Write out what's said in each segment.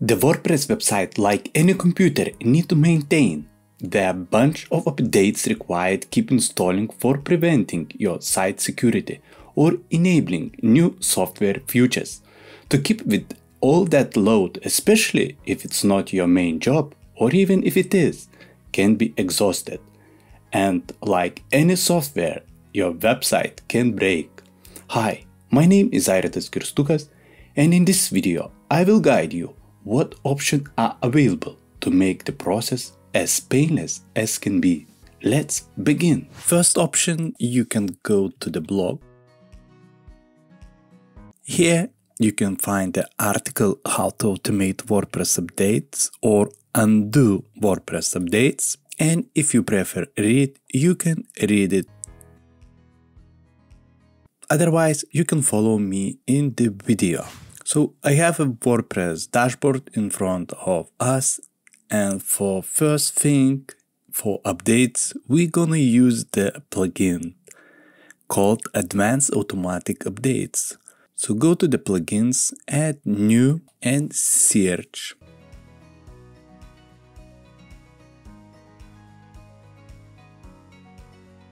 The WordPress website, like any computer, need to maintain. There are a bunch of updates required keep installing for preventing your site security or enabling new software features. To keep with all that load, especially if it's not your main job, or even if it is, can be exhausted. And like any software, your website can break. Hi, my name is Airatas Kirstukas, and in this video I will guide you what options are available to make the process as painless as can be. Let's begin. First option, you can go to the blog. Here you can find the article how to automate WordPress updates or undo WordPress updates, and if you prefer read, you can read it. Otherwise, you can follow me in the video. So I have a WordPress dashboard in front of us, and for first thing, for updates, we're gonna use the plugin called Advanced Automatic Updates. So go to the plugins, add new and search.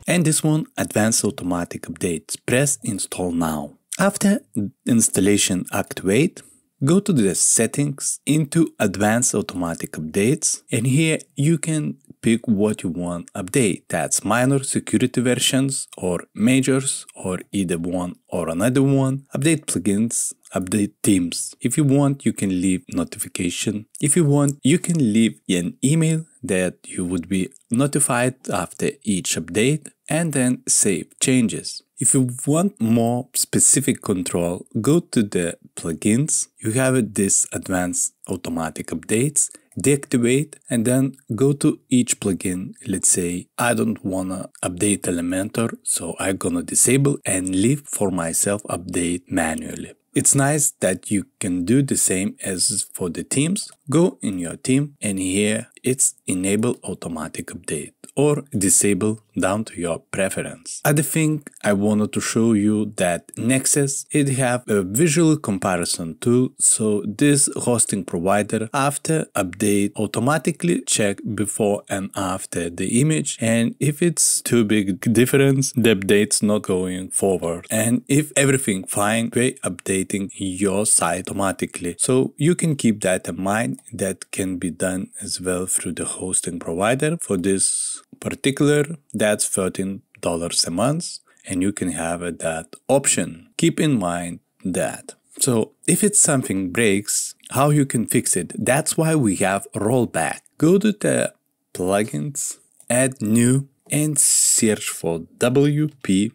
And this one, Advanced Automatic Updates. Press install now. After installation activate, go to the settings into Advanced Automatic Updates, and here you can pick what you want update. That's minor security versions or majors or either one or another one. Update plugins, update themes. If you want, you can leave notification. If you want, you can leave an email that you would be notified after each update and then save changes. If you want more specific control, go to the plugins. You have this Advanced Automatic Updates, deactivate, and then go to each plugin. Let's say I don't wanna update Elementor, so I'm gonna disable and leave for myself update manually. It's nice that you can do the same as for the themes. Go in your theme, and here it's enable automatic update or disable down to your preference. Other thing I wanted to show you that Nexus, it have a visual comparison tool, so this hosting provider after update automatically check before and after the image, and if it's too big difference, the update's not going forward, and if everything fine, they updating your site automatically. So you can keep that in mind. That can be done as well through the hosting provider. For this particular, that's $13 a month, and you can have that option. Keep in mind that. So if it's something breaks, how you can fix it? That's why we have Rollback. Go to the plugins, add new, and search for WP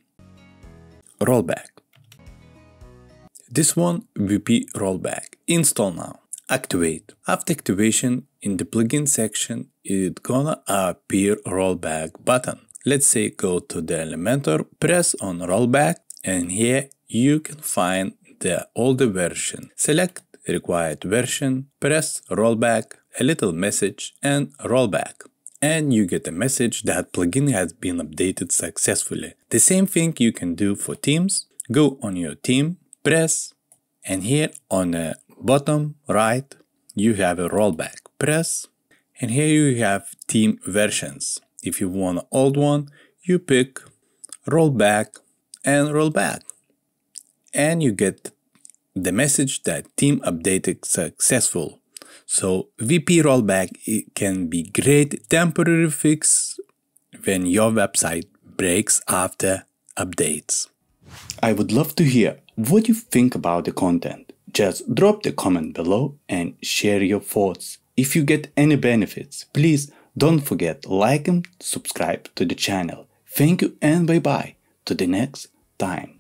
Rollback. This one, WP Rollback. Install now. Activate. After activation, in the plugin section, it's gonna appear Rollback button. Let's say go to the Elementor, press on Rollback, and here you can find the older version. Select required version, press Rollback, a little message, and Rollback. And you get a message that plugin has been updated successfully. The same thing you can do for themes. Go on your theme, press, and here on the bottom right you have a Rollback. Press, and here you have theme versions. If you want an old one, you pick Rollback and Rollback, and you get the message that theme updated successful. So WP Rollback, it can be great temporary fix when your website breaks after updates. I would love to hear what you think about the content. Just drop the comment below and share your thoughts. If you get any benefits, please don't forget like and subscribe to the channel. Thank you and bye bye to the next time.